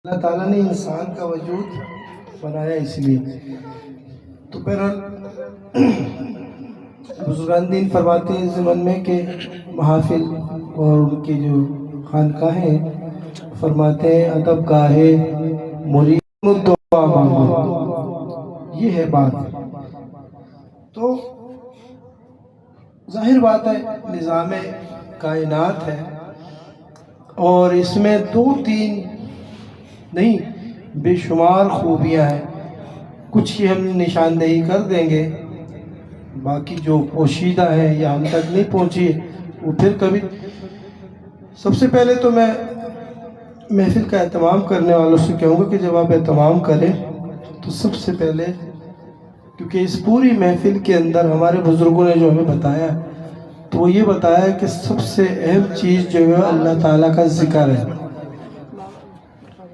اللہ تعالیٰ نے انسان کا وجود بنایا اس لیے. تو بہرحال بزرگان دین فرماتے ہیں زمن میں کہ محافل اور ان کی جو خانقاہیں فرماتے ہیں ادب گاہے مرید دعا مانگو. یہ ہے بات. تو ظاہر بات ہے نظام کائنات ہے اور اس میں دو تین نہیں بے شمار خوبیاں ہیں. کچھ ہی ہم نشاندہی کر دیں گے، باقی جو پوشیدہ ہے یا ہم تک نہیں پہنچی وہ پھر کبھی. سب سے پہلے تو میں محفل کا اہتمام کرنے والوں سے کہوں گا کہ جب آپ اہتمام کریں تو سب سے پہلے، کیونکہ اس پوری محفل کے اندر ہمارے بزرگوں نے جو ہمیں بتایا تو وہ یہ بتایا کہ سب سے اہم چیز جو ہے اللہ تعالیٰ کا ذکر ہے.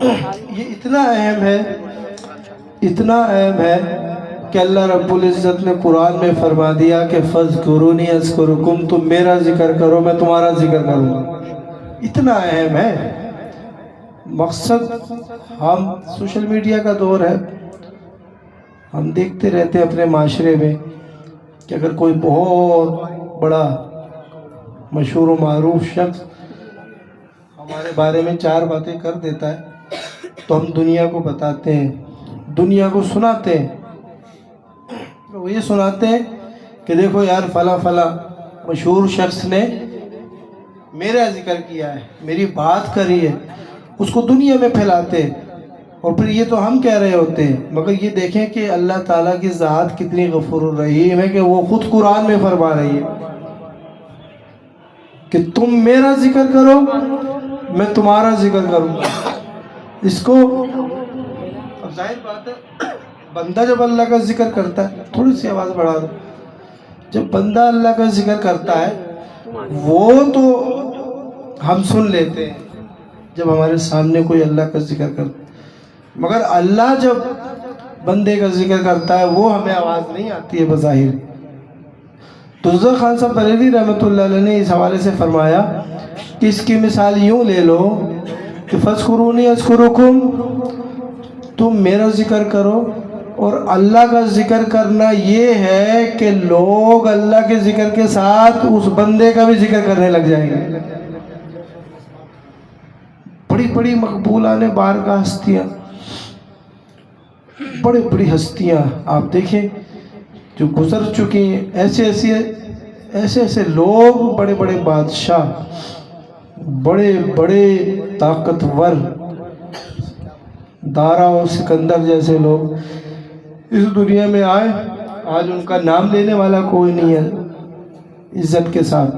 یہ اتنا اہم ہے کہ اللہ رب العزت نے قرآن میں فرما دیا کہ فَاذْكُرُونِي أَذْكُرُكُمْ، تم میرا ذکر کرو میں تمہارا ذکر کروں گا. اتنا اہم ہے. مقصد ہم سوشل میڈیا کا دور ہے، ہم دیکھتے رہتے ہیں اپنے معاشرے میں کہ اگر کوئی بہت بڑا مشہور و معروف شخص ہمارے بارے میں چار باتیں کر دیتا ہے تو ہم دنیا کو بتاتے ہیں، دنیا کو سناتے ہیں. وہ یہ سناتے ہیں کہ دیکھو یار فلاں فلاں مشہور شخص نے میرا ذکر کیا ہے، میری بات کری ہے، اس کو دنیا میں پھیلاتے ہیں. اور پھر یہ تو ہم کہہ رہے ہوتے ہیں، مگر یہ دیکھیں کہ اللہ تعالیٰ کی ذات کتنی غفور الرحیم ہے کہ وہ خود قرآن میں فرما رہی ہے کہ تم میرا ذکر کرو میں تمہارا ذکر کروں گا. اس کو اب ظاہر بات ہے بندہ جب اللہ کا ذکر کرتا ہے، تھوڑی سی آواز بڑھا دو، جب بندہ اللہ کا ذکر کرتا ہے وہ تو ہم سن لیتے ہیں جب ہمارے سامنے کوئی اللہ کا ذکر کرتا ہے، مگر اللہ جب بندے کا ذکر کرتا ہے وہ ہمیں آواز نہیں آتی ہے بظاہر. تو رضا خان صاحب بریلوی رحمۃ اللہ علیہ نے اس حوالے سے فرمایا کہ اس کی مثال یوں لے لو کہ فَاذْكُرُونِي أَذْكُرُكُمْ، تم میرا ذکر کرو. اور اللہ کا ذکر کرنا یہ ہے کہ لوگ اللہ کے ذکر کے ساتھ اس بندے کا بھی ذکر کرنے لگ جائیں گے. بڑی بڑی مقبولان بارگاہ ہستیاں، بڑی بڑی ہستیاں آپ دیکھیں جو گزر چکی ہیں، ایسے لوگ، بڑے بڑے بادشاہ، بڑے بڑے طاقتور، دارا و سکندر جیسے لوگ اس دنیا میں آئے، آج ان کا نام لینے والا کوئی نہیں ہے عزت کے ساتھ.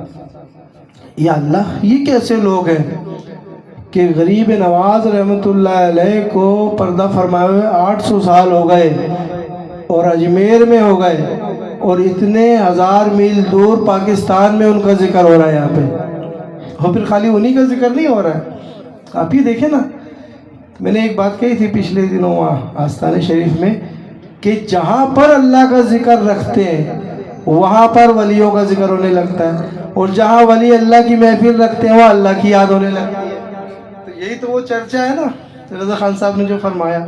یا اللہ یہ کیسے لوگ ہیں کہ غریب نواز رحمۃ اللہ علیہ کو پردہ فرمائے ہوئے 800 سال ہو گئے اور اجمیر میں ہو گئے اور اتنے ہزار میل دور پاکستان میں ان کا ذکر ہو رہا ہے یہاں پہ. اور پھر خالی انہی کا ذکر نہیں ہو رہا ہے. آپ ہی دیکھیں نا، میں نے ایک بات کہی تھی پچھلے دنوں وہاں آستانہ شریف میں کہ جہاں پر اللہ کا ذکر رکھتے ہیں وہاں پر ولیوں کا ذکر ہونے لگتا ہے، اور جہاں ولی اللہ کی محفل رکھتے ہیں وہ اللہ کی یاد ہونے لگتی ہے. تو یہی تو وہ چرچا ہے نا رضا خان صاحب نے جو فرمایا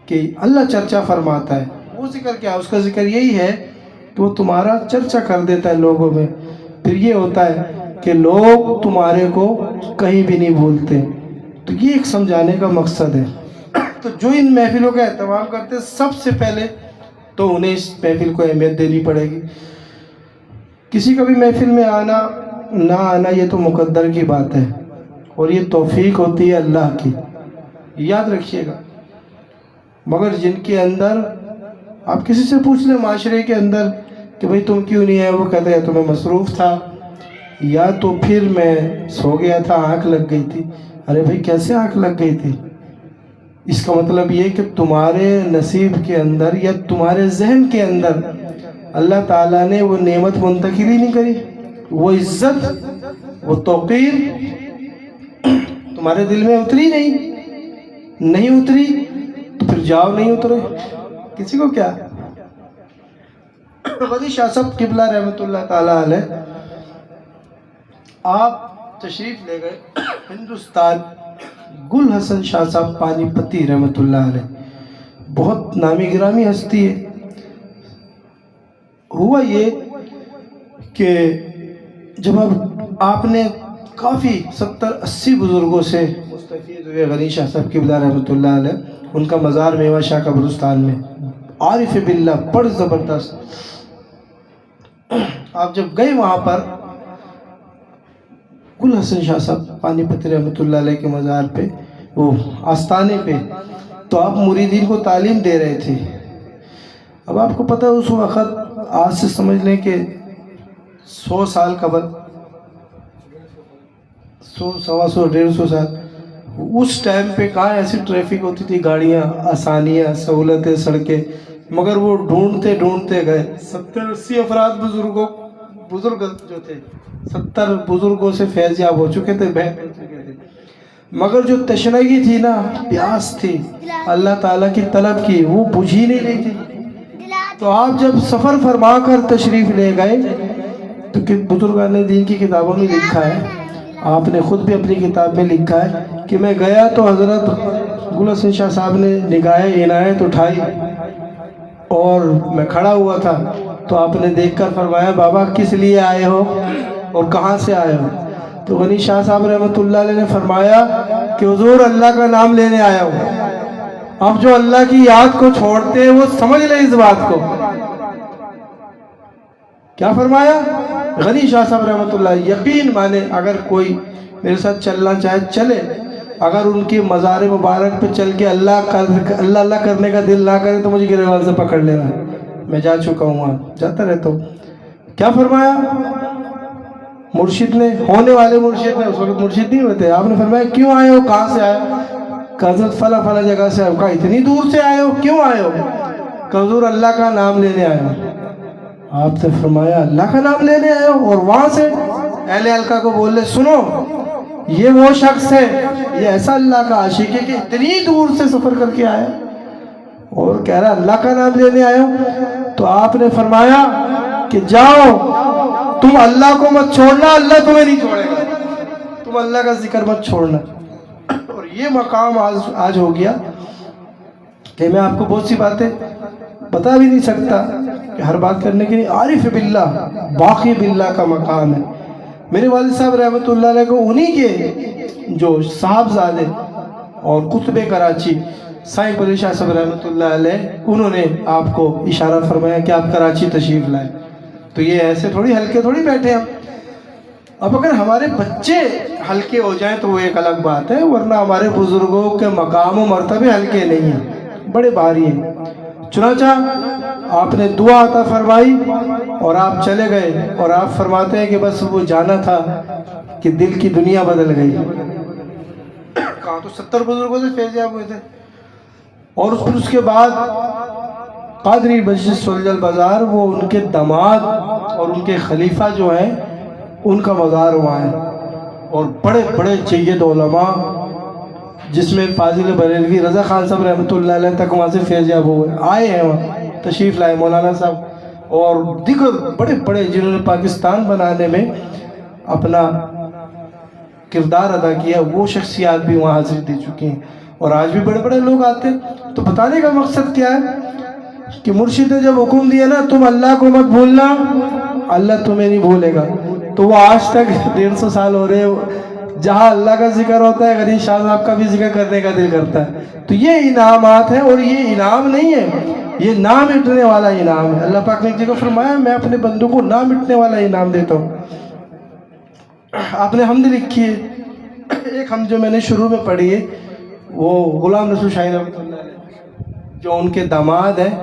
کہ اللہ چرچا فرماتا ہے. وہ ذکر کیا؟ اس کا ذکر یہی ہے کہ وہ تمہارا چرچا کر دیتا ہے لوگوں میں. پھر یہ ہوتا ہے کہ لوگ تمہارے کو کہیں بھی نہیں بھولتے. تو یہ ایک سمجھانے کا مقصد ہے. تو جو ان محفلوں کا اہتمام کرتے سب سے پہلے تو انہیں اس محفل کو اہمیت دینی پڑے گی. کسی کا بھی محفل میں آنا نہ آنا یہ تو مقدر کی بات ہے اور یہ توفیق ہوتی ہے اللہ کی، یاد رکھیے گا. مگر جن کے اندر آپ کسی سے پوچھ لیں معاشرے کے اندر کہ بھئی تم کیوں نہیں آئے، وہ کہتے ہیں تو میں مصروف تھا یا تو پھر میں سو گیا تھا، آنکھ لگ گئی تھی. ارے بھئی کیسے آنکھ لگ گئی تھی؟ اس کا مطلب یہ کہ تمہارے نصیب کے اندر یا تمہارے ذہن کے اندر اللہ تعالیٰ نے وہ نعمت منتقل ہی نہیں کری، وہ عزت، وہ توقیر تمہارے دل میں اتری نہیں اتری تو پھر جاؤ نہیں اترے. کسی کو کیا؟ ولی شاہ صاحب قبلہ رحمۃ اللہ تعالیٰ علیہ آپ تشریف لے گئے ہندوستان گل حسن شاہ صاحب پانی پتی رحمۃ اللہ علیہ، بہت نامی گرامی ہستی ہے۔ ہوا یہ کہ جب اب آپ نے کافی 70-80 بزرگوں سے مستفید ہوئے، غنی شاہ صاحب قبلہ رحمۃ اللہ علیہ، ان کا مزار میوہ شاہ قبرستان میں، عارف باللہ بڑا زبردست۔ آپ جب گئے وہاں پر گل حسن شاہ صاحب پانی پتی رحمۃ اللہ علیہ کے مزار پہ، وہ آستانے پہ، تو آپ مریدین کو تعلیم دے رہے تھے۔ اب آپ کو پتہ ہے اس وقت، آج سے سمجھ لیں کہ 100 سال قبل، 100 سوا 100 150 سال، اس ٹائم پہ کہاں ایسی ٹریفک ہوتی تھی، گاڑیاں، آسانیاں، سہولتیں، سڑکیں، مگر وہ ڈھونڈتے ڈھونڈتے گئے۔ 70-80 افراد بزرگ جو تھے، 70 بزرگوں سے فیض یاب ہو چکے تھے، بہت ہو چکے تھے، مگر جو تشنگی تھی نا، پیاس تھی اللہ تعالیٰ کی طلب کی، وہ بجھ ہی نہیں رہی تھی۔ تو آپ جب سفر فرما کر تشریف لے گئے تو بزرگان دین کی کتابوں میں لکھا ہے، آپ نے خود بھی اپنی کتاب میں لکھا ہے کہ میں گیا تو حضرت گل حسن شاہ صاحب نے نگاہ عنایت اٹھائی اور میں کھڑا ہوا تھا، تو آپ نے دیکھ کر فرمایا بابا کس لیے آئے ہو اور کہاں سے آئے ہو؟ تو غنی شاہ صاحب رحمۃ اللہ علیہ نے فرمایا کہ حضور اللہ کا نام لینے آیا ہوں۔ اب جو اللہ کی یاد کو چھوڑتے ہیں وہ سمجھ لیں اس بات کو۔ کیا فرمایا غنی شاہ صاحب رحمۃ اللہ؟ یقین مانے اگر کوئی میرے ساتھ چلنا چاہے چلے، اگر ان کی مزار مبارک پہ چل کے اللہ اللہ کرنے کا دل نہ کرے تو مجھے گریوان سے پکڑ لینا، میں جا چکا ہوں وہاں، جاتا رہتا ہوں۔ کیا فرمایا مرشد نے، ہونے والے مرشد نے، اس وقت مرشد نہیں ہوتے، آپ نے فرمایا کیوں آئے ہو، کہاں سے آئے؟ کہ حضرت فلاں فلاں جگہ سے آئے ہو۔ کہا اتنی دور سے آئے ہو، کیوں آئے ہو؟ کہ حضور اللہ کا نام لینے آئے ہو۔ آپ نے فرمایا اللہ کا نام لینے آئے ہو؟ اور وہاں سے اہل حلقہ کو بول لے سنو یہ وہ شخص ہے، یہ ایسا اللہ کا عاشق ہے کہ اتنی دور سے سفر کر کے آیا اور کہہ رہا اللہ کا نام لینے آئے ہو۔ تو آپ نے فرمایا کہ جاؤ تم اللہ کو مت چھوڑنا، اللہ تمہیں نہیں چھوڑے گا، تم اللہ کا ذکر مت چھوڑنا۔ اور یہ مقام آج ہو گیا کہ میں آپ کو بہت سی باتیں بتا بھی نہیں سکتا کہ ہر بات کرنے کے لیے عارف باللہ، باقی باللہ کا مقام ہے۔ میرے والد صاحب رحمۃ اللہ علیہ کو انہی کے جو صاحبزادے اور قطب کراچی سائیں بلی شاہ صاحب رحمۃ اللہ علیہ، انہوں نے آپ کو اشارہ فرمایا کہ آپ کراچی تشریف لائیں۔ تو یہ ایسے تھوڑی ہلکے تھوڑی بیٹھے ہم۔ اب اگر ہمارے بچے ہلکے ہو جائیں تو وہ ایک الگ بات ہے، ورنہ ہمارے بزرگوں کے مقام و مرتبے ہلکے نہیں ہیں، بڑے بھاری ہیں۔ چنانچہ آپ نے دعا عطا فرمائی اور آپ چلے گئے، اور آپ فرماتے ہیں کہ بس وہ جانا تھا کہ دل کی دنیا بدل گئی۔ کہاں تو 70 بزرگوں سے فیض یاب ہوئے تھے، اور پھر اس کے بعد قادری مسجد سلجل بازار، وہ ان کے داماد اور ان کے خلیفہ جو ہیں ان کا مزار وہاں ہے، اور بڑے بڑے جید علماء جس میں فاضل بریلوی رضا خان صاحب رحمۃ اللہ علیہ تک وہاں سے فیض یاب ہوئے، آئے ہیں وہاں تشریف لائے، مولانا صاحب اور دیگر بڑے بڑے جنہوں نے پاکستان بنانے میں اپنا کردار ادا کیا، وہ شخصیات بھی وہاں حاضری دے چکی ہیں، اور آج بھی بڑے بڑے لوگ آتے ہیں۔ تو بتانے کا مقصد کیا ہے کہ مرشد نے جب حکم دیا نا تم اللہ کو مت بھولنا، اللہ تمہیں نہیں بھولے گا، تو وہ آج تک 150 سال ہو رہے، جہاں اللہ کا ذکر ہوتا ہے غنی شاہ صاحب کا بھی ذکر کرنے کا دل کرتا ہے۔ تو یہ انعامات ہیں، اور یہ انعام نہیں ہے، یہ نہ مٹنے والا انعام ہے۔ اللہ پاک نے ایک جگہ فرمایا میں اپنے بندوں کو نہ مٹنے والا انعام دیتا ہوں۔ آپ نے حمد لکھی ہے، ایک حمد جو میں نے شروع میں پڑھی ہے وہ غلام رسول شاہی رحمۃ اللہ علیہ جو ان کے داماد ہیں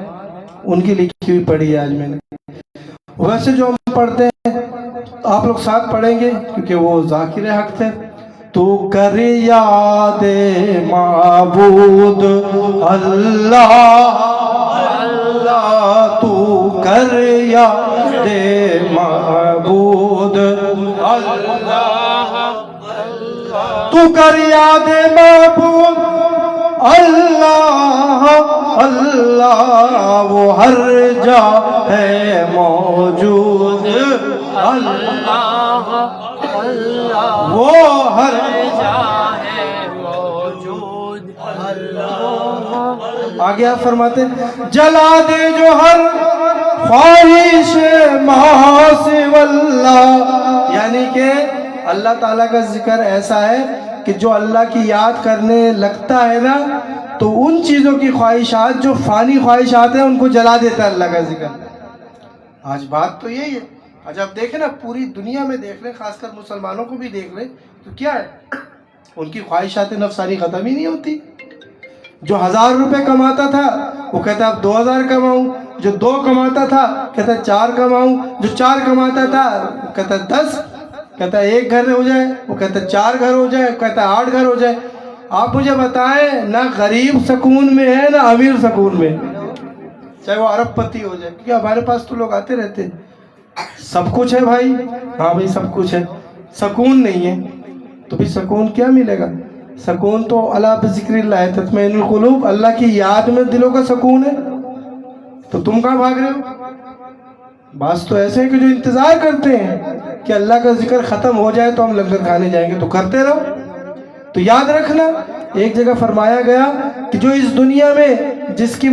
ان کی لکھی ہوئی پڑھی ہے آج میں نے۔ ویسے جو ہم پڑھتے ہیں آپ لوگ ساتھ پڑھیں گے کیونکہ وہ ذاکر حق تھے۔ تو کر یاد معبود اللہ اللہ، تو کر یاد معبود اللہ، تو کر یاد معبود اللہ اللہ، وہ ہر جا ہے موجود اللہ اللہ، وہ ہر جا ہے موجود آگے آپ فرماتے جلا دے جو ہر خواہش ما سوی اللہ، یعنی کہ اللہ تعالیٰ کا ذکر ایسا ہے کہ جو اللہ کی یاد کرنے لگتا ہے نا تو ان چیزوں کی خواہشات جو فانی خواہشات ہیں ان کو جلا دیتا ہے اللہ کا ذکر۔ آج بات تو یہی ہے۔ آج آپ دیکھیں نا پوری دنیا میں دیکھ لیں، خاص کر مسلمانوں کو بھی دیکھ لیں تو کیا ہے، ان کی خواہشات نفسانی ختم ہی نہیں ہوتی۔ جو 1000 روپے کماتا تھا وہ کہتا ہے اب 2000 کماؤں، جو 2 کماتا تھا کہتا ہے 4 کماؤں، جو 4 کماتا تھا وہ کہتا ہے 10، کہتا ہے 1 گھر ہو جائے، وہ کہتا ہے 4 گھر ہو جائے، کہتا ہے 8 گھر ہو جائے۔ آپ مجھے بتائیں نہ غریب سکون میں ہے نہ امیر سکون میں، چاہے وہ ارب پتی ہو جائے، کیونکہ ہمارے پاس تو لوگ آتے رہتے ہیں سب کچھ ہے بھائی، ہاں بھائی سب کچھ ہے، سکون نہیں ہے، تو بھی سکون کیا ملے گا؟ سکون تو اللہ بذکر اللہ تطمئن القلوب، اللہ کی یاد میں دلوں کا سکون ہے۔ تو تم کہاں بھاگ رہے ہو؟ بعض تو ایسے ہیں کہ جو انتظار کرتے ہیں کہ اللہ کا ذکر ختم ہو جائے تو ہم لنگر کھانے جائیں گے، تو کرتے رہو۔ تو یاد رکھنا ایک جگہ فرمایا گیا کہ جو اس دنیا میں جس کی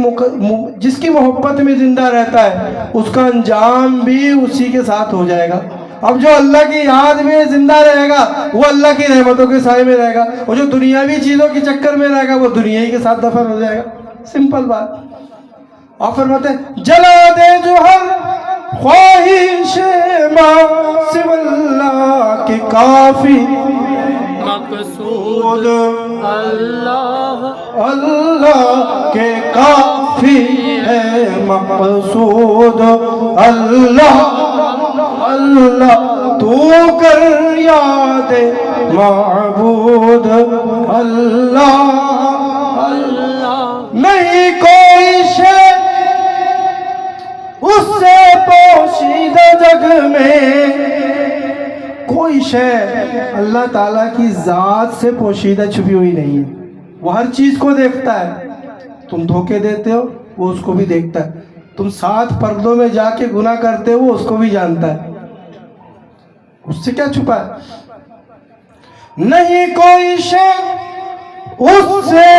محبت میں زندہ رہتا ہے اس کا انجام بھی اسی کے ساتھ ہو جائے گا۔ اب جو اللہ کی یاد میں زندہ رہے گا وہ اللہ کی رحمتوں کے سائے میں رہے گا، اور جو دنیاوی چیزوں کے چکر میں رہے گا وہ دنیا ہی کے ساتھ دفن ہو جائے گا۔ سمپل بات۔ اور فرماتے ہیں جلا دے جو ہر خواہش ما سوی اللہ کے کافی مقصود اللہ، اللہ کے کافی ہے مقصود اللہ، اللہ تو کر یاد معبود اللہ، اللہ نہیں کوئی شے اس سے پوشیدہ جگ میں، کوئی شے اللہ تعالیٰ کی ذات سے پوشیدہ چھپی ہوئی نہیں ہے، وہ ہر چیز کو دیکھتا ہے۔ تم دھوکے دیتے ہو وہ اس کو بھی دیکھتا ہے، تم 7 پردوں میں جا کے گناہ کرتے ہو وہ اس کو بھی جانتا ہے، اس سے کیا چھپا ہے؟ نہیں کوئی شے اس سے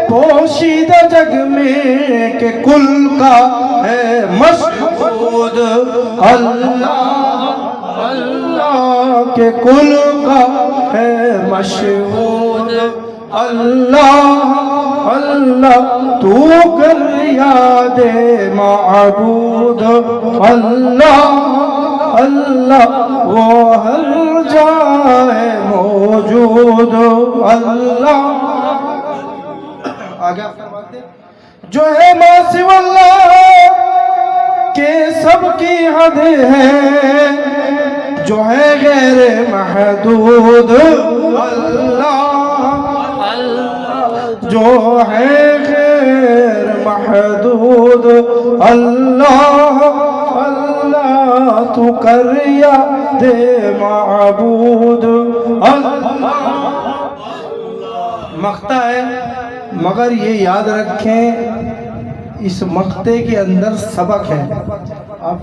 پوشیدہ جگ میں کہ کل کا ہے مشہود اللہ، اللہ کے کل کا ہے مشہود اللہ، اللہ تو کر یاد معبود اللہ، اللہ وہ ہر جائے موجود اللہ۔ آگے فرماتے جو ہے ما سوی اللہ کے سب کی حد ہے، جو ہے غیر محدود اللہ، جو ہے غیر محدود اللہ، اللہ تو کر یاد معبود اللہ۔ مقطع ہے مگر یہ یاد رکھیں اس مقطع کے اندر سبق ہے، آپ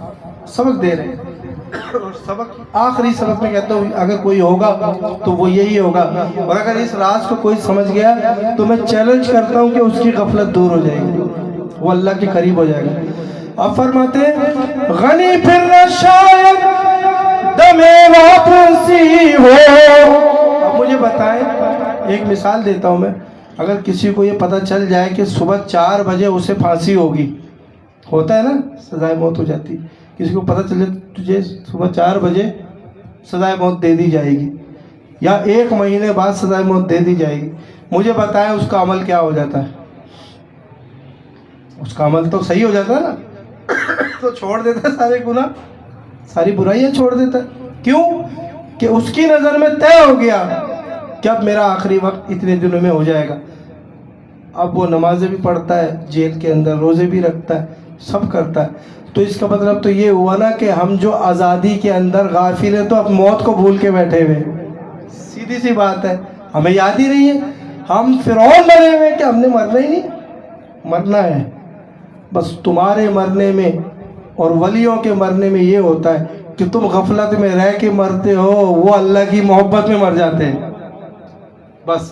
سبق دے رہے ہیں، اور سبق آخری سبق میں کہتا ہوں اگر کوئی ہوگا تو وہ یہی ہوگا، اور اگر اس راز کو کوئی سمجھ گیا تو میں چیلنج کرتا ہوں کہ اس کی غفلت دور ہو جائے گی، وہ اللہ کے قریب ہو جائے گا۔ اب فرماتے ہیں غنی پھر نہ شاید دم واپسی ہو۔ اب مجھے بتائیں، ایک مثال دیتا ہوں میں، اگر کسی کو یہ پتہ چل جائے کہ صبح 4 بجے اسے پھانسی ہوگی، ہوتا ہے نا سزائے موت ہو جاتی، کسی کو پتہ چلے تجھے صبح 4 بجے سزائے موت دے دی جائے گی یا 1 مہینے بعد سزائے موت دے دی جائے گی، مجھے بتائیں اس کا عمل کیا ہو جاتا ہے؟ اس کا عمل تو صحیح ہو جاتا ہے نا، تو چھوڑ دیتا ہے سارے گناہ، ساری برائیاں چھوڑ دیتا ہے۔ کیوں؟ کہ اس کی نظر میں طے ہو گیا کہ اب میرا آخری وقت اتنے دنوں میں ہو جائے گا۔ اب وہ نمازیں بھی پڑھتا ہے، جیل کے اندر روزے بھی رکھتا ہے، سب کرتا ہے۔ تو اس کا مطلب تو یہ ہوا نا کہ ہم جو آزادی کے اندر غافل ہیں تو اب موت کو بھول کے بیٹھے ہوئے، سیدھی سی بات ہے، ہمیں یاد ہی نہیں ہے، ہم فرعون بنے ہوئے کہ ہم نے مرنا ہی نہیں، مرنا ہے بس۔ تمہارے مرنے میں اور ولیوں کے مرنے میں یہ ہوتا ہے کہ تم غفلت میں رہ کے مرتے ہو، وہ اللہ کی محبت میں مر جاتے ہیں بس۔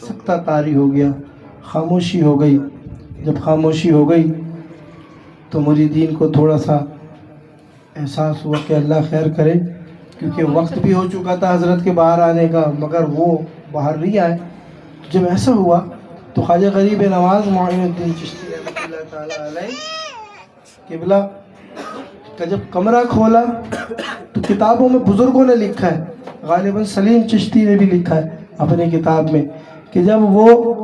سکتہ طاری ہو گیا، خاموشی ہو گئی. جب خاموشی ہو گئی تو مریدین کو تھوڑا سا احساس ہوا کہ اللہ خیر کرے، کیونکہ وقت بھی ہو چکا تھا حضرت کے باہر آنے کا، مگر وہ باہر نہیں آئے. جب ایسا ہوا تو خواجہ غریب نواز معین الدین چشتی رحمۃ اللہ تعالیٰ علیہ قبلہ کا جب کمرہ کھولا تو کتابوں میں بزرگوں نے لکھا ہے، غالباً سلیم چشتی نے بھی لکھا ہے اپنی کتاب میں، کہ جب وہ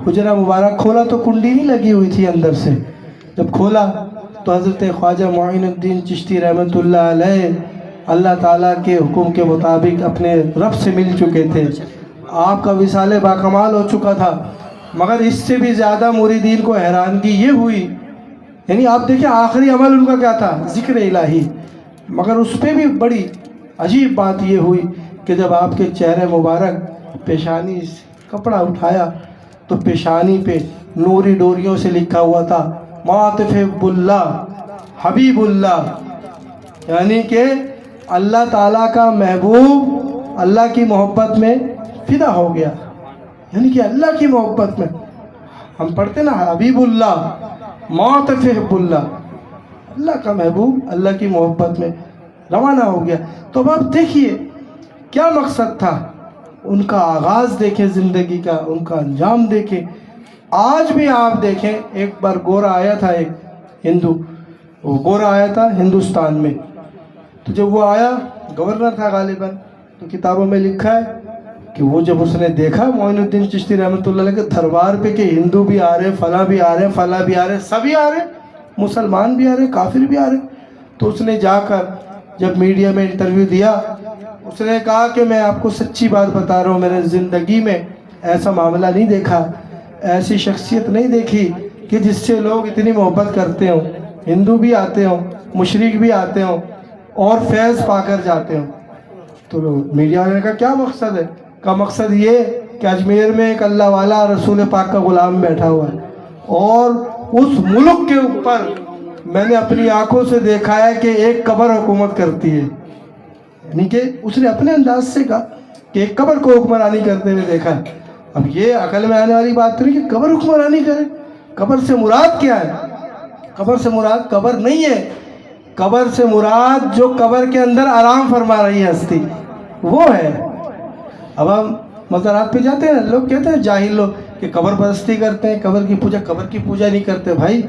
حجرہ مبارک کھولا تو کنڈی نہیں لگی ہوئی تھی اندر سے. جب کھولا تو حضرت خواجہ معین الدین چشتی رحمۃ اللہ علیہ اللہ تعالیٰ کے حکم کے مطابق اپنے رب سے مل چکے تھے. آپ کا وصال باکمال ہو چکا تھا. مگر اس سے بھی زیادہ مریدین کو حیرانگی یہ ہوئی، یعنی آپ دیکھیں آخری عمل ان کا کیا تھا؟ ذکر الہی. مگر اس پہ بھی بڑی عجیب بات یہ ہوئی کہ جب آپ کے چہرے مبارک پیشانی کپڑا اٹھایا تو پیشانی پہ نوری ڈوریوں سے لکھا ہوا تھا معاطف اللہ حبیب اللہ، یعنی کہ اللہ تعالیٰ کا محبوب اللہ کی محبت میں فدا ہو گیا. یعنی کہ اللہ کی محبت میں ہم پڑھتے نا حبیب اللہ معاطف اللہ، اللہ کا محبوب اللہ کی محبت میں روانہ ہو گیا. تو اب آپ دیکھیے کیا مقصد تھا ان کا، آغاز دیکھیں زندگی کا، ان کا انجام دیکھیں. آج بھی آپ دیکھیں، ایک بار گورا آیا تھا، ایک ہندو، وہ گورا آیا تھا ہندوستان میں. تو جب وہ آیا گورنر تھا غالباً، تو کتابوں میں لکھا ہے کہ وہ جب اس نے دیکھا معین الدین چشتی رحمۃ اللہ علیہ کے دربار پہ کہ ہندو بھی آ رہے، فلاں بھی آ رہے، فلاں بھی آ رہے، سبھی آ رہے، مسلمان بھی آ رہے، کافر بھی آ رہے. تو اس نے جا کر جب میڈیا میں انٹرویو دیا، اس نے کہا کہ میں آپ کو سچی بات بتا رہا ہوں، میں نے زندگی میں ایسا معاملہ نہیں دیکھا، ایسی شخصیت نہیں دیکھی کہ جس سے لوگ اتنی محبت کرتے ہوں، ہندو بھی آتے ہوں، مشرک بھی آتے ہوں اور فیض پا کر جاتے ہوں. تو میڈیا والے نے کہا کیا مقصد ہے؟ کا مقصد یہ کہ اجمیر میں ایک اللہ والا رسول پاک کا غلام بیٹھا ہوا ہے، اور اس ملک کے اوپر میں نے اپنی آنکھوں سے دیکھا ہے کہ ایک قبر حکومت کرتی ہے. یعنی کہ اس نے اپنے انداز سے کہا کہ ایک قبر کو حکمرانی کرتے ہوئے دیکھا ہے. اب یہ عقل میں آنے والی بات تو نہیں کہ قبر حکمرانی کرے. قبر سے مراد کیا ہے؟ قبر سے مراد قبر نہیں ہے، قبر سے مراد جو قبر کے اندر آرام فرما رہی ہے ہستی، وہ ہے. اب ہم مزارات پہ جاتے ہیں، لوگ کہتے ہیں جاہل لوگ کہ قبر پرستی کرتے ہیں، قبر کی پوجا. قبر کی پوجا نہیں کرتے بھائی،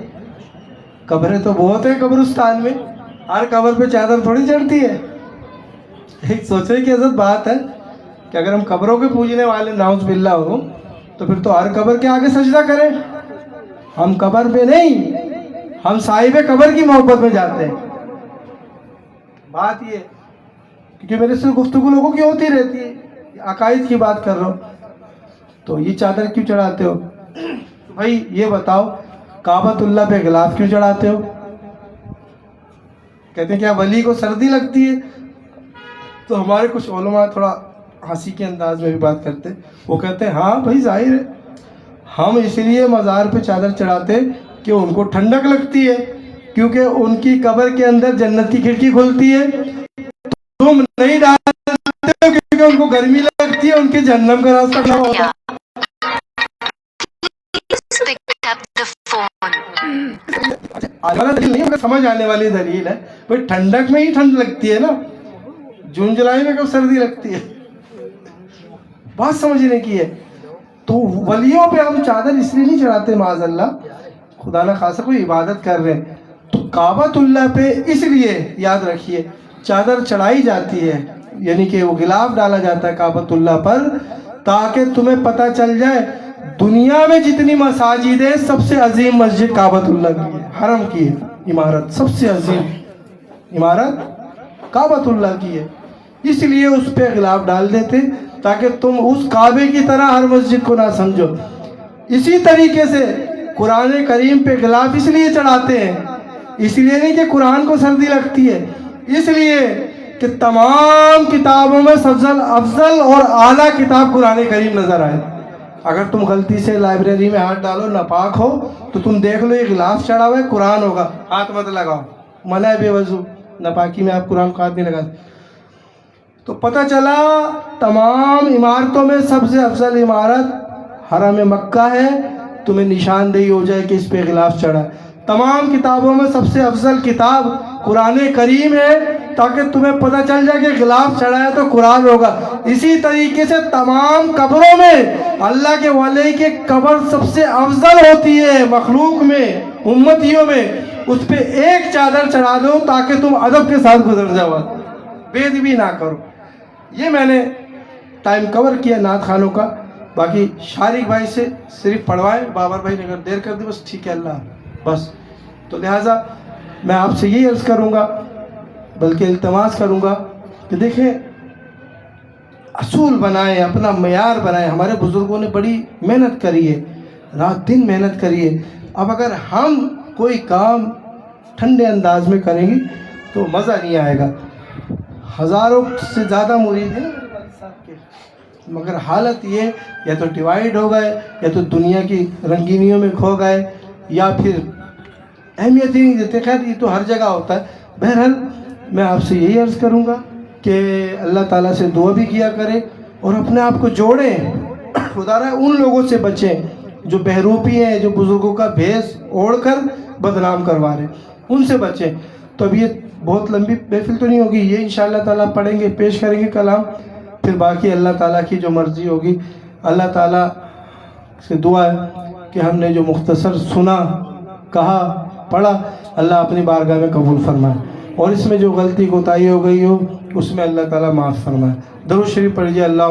قبریں تو بہت ہیں قبرستان میں، ہر قبر پہ چادر تھوڑی چڑھتی ہے. ایک سوچنے کی عزت بات ہے کہ اگر ہم قبروں کے پوجنے والے نعوذ باللہ ہو تو پھر تو ہر قبر کے آگے سجدہ کریں. ہم قبر پہ نہیں، ہم صاحب قبر کی محبت میں جاتے ہیں. بات یہ کیونکہ میرے سے گفتگو لوگوں کی ہوتی رہتی ہے، عقائد کی بات کر رہا ہوں. تو یہ چادر کیوں چڑھاتے ہو؟ بھائی یہ بتاؤ کعبۃ اللہ پہ غلاف کیوں چڑھاتے ہو؟ کہتے ہیں کیا ولی کو سردی لگتی ہے؟ تو ہمارے کچھ علماء تھوڑا ہنسی کے انداز میں بھی بات کرتے، وہ کہتے ہیں ہاں بھائی ظاہر ہے، ہم اس لیے مزار پہ چادر چڑھاتے کہ ان کو ٹھنڈک لگتی ہے، کیونکہ ان کی قبر کے اندر جنت کی کھڑکی کھلتی ہے. تم نہیں ڈالتے ہو کیونکہ ان کو گرمی لگتی ہے، ان کے جہنم کا راستہ کھلا ہوتا ہے. دلیل نہیں مگر سمجھ آنے والی دلیل ہے. بھائی ٹھنڈک میں ہی ٹھنڈ لگتی ہے نا، جون جولائی میں کب سردی لگتی ہے؟ بات سمجھنے کی ہے. تو ولیوں پہ ہم چادر اس لیے نہیں چڑھاتے معاذ اللہ، خدا نہ خاصہ کوئی عبادت کر رہے ہیں تو کعبۃ اللہ پہ اس لیے یاد رکھیے چادر چڑھائی جاتی ہے، یعنی کہ وہ غلاف ڈالا جاتا ہے کعبۃ اللہ پر، تاکہ تمہیں پتہ چل جائے دنیا میں جتنی مساجد ہیں سب سے عظیم مسجد کعبۃ اللہ کی ہے، حرم کی ہے عمارت، سب سے عظیم عمارت کعبۃ اللہ کی ہے. اس لیے اس پہ غلاف ڈال دیتے تاکہ تم اس کعبے کی طرح ہر مسجد کو نہ سمجھو. اسی طریقے سے قرآن کریم پہ غلاف اس لیے چڑھاتے ہیں، اس لیے نہیں کہ قرآن کو سردی لگتی ہے، اس لیے کہ تمام کتابوں میں سب سے افضل اور اعلیٰ کتاب قرآن کریم نظر آئے. اگر تم غلطی سے لائبریری میں ہاتھ ڈالو ناپاک ہو تو تم دیکھ لو یہ غلاف چڑھا ہوا ہے قرآن ہوگا، ہاتھ مت لگاؤ، منع ہے بے وضو، ناپاکی میں آپ قرآن کو ہاتھ نہیں لگاتے. تو پتہ چلا تمام عمارتوں میں سب سے افضل عمارت حرم مکہ ہے، تمہیں نشاندہی ہو جائے کہ اس پہ غلاف چڑھا ہے۔ تمام کتابوں میں سب سے افضل کتاب قرآن کریم ہے، تاکہ تمہیں پتہ چل جائے کہ غلاف چڑھا ہے تو قرآن ہوگا۔ اسی طریقے سے تمام قبروں میں اللہ کے ولی کی قبر سب سے افضل ہوتی ہے، مخلوق میں، امتیوں میں، اس پہ ایک چادر چڑھا دو تاکہ تم ادب کے ساتھ گزر جاؤ، بے ادبی نہ کرو۔ یہ میں نے ٹائم کور کیا نعت خانوں کا، باقی شارق بھائی سے صرف پڑھوائیں، بابر بھائی نے اگر دیر کر دی بس ٹھیک ہے اللہ بس۔ تو لہٰذا میں آپ سے یہی عرض کروں گا، بلکہ التماس کروں گا کہ دیکھیں اصول بنائیں، اپنا معیار بنائیں۔ ہمارے بزرگوں نے بڑی محنت کری ہے، رات دن محنت کری ہے۔ اب اگر ہم کوئی کام ٹھنڈے انداز میں کریں گے تو مزہ نہیں آئے گا۔ ہزاروں سے زیادہ مرید ہیں میرے والد صاحب کے، مگر حالت یہ یا تو ڈیوائیڈ ہو گئے، یا تو دنیا کی رنگینیوں میں کھو گئے، یا پھر اہمیت ہی نہیں دیتے۔ خیر یہ تو ہر جگہ ہوتا ہے۔ بہرحال میں آپ سے یہی عرض کروں گا کہ اللہ تعالیٰ سے دعا بھی کیا کریں اور اپنے آپ کو جوڑیں، خدا رہا ان لوگوں سے بچیں جو بہروپی ہیں، جو بزرگوں کا بھیس اوڑھ کر بدنام کروا رہے ہیں، ان سے بچیں۔ تو اب یہ بہت لمبی محفل تو نہیں ہوگی، یہ انشاءاللہ تعالیٰ پڑھیں گے، پیش کریں گے کلام، پھر باقی اللہ تعالیٰ کی جو مرضی ہوگی۔ اللہ تعالیٰ سے دعا ہے کہ ہم نے جو مختصر سنا، کہا، پڑھا، اللہ اپنی بارگاہ میں قبول فرمائے، اور اس میں جو غلطی کوتاہی ہو گئی ہو اس میں اللہ تعالیٰ معاف فرمائے۔ درود شریف پڑھیے۔ اللہ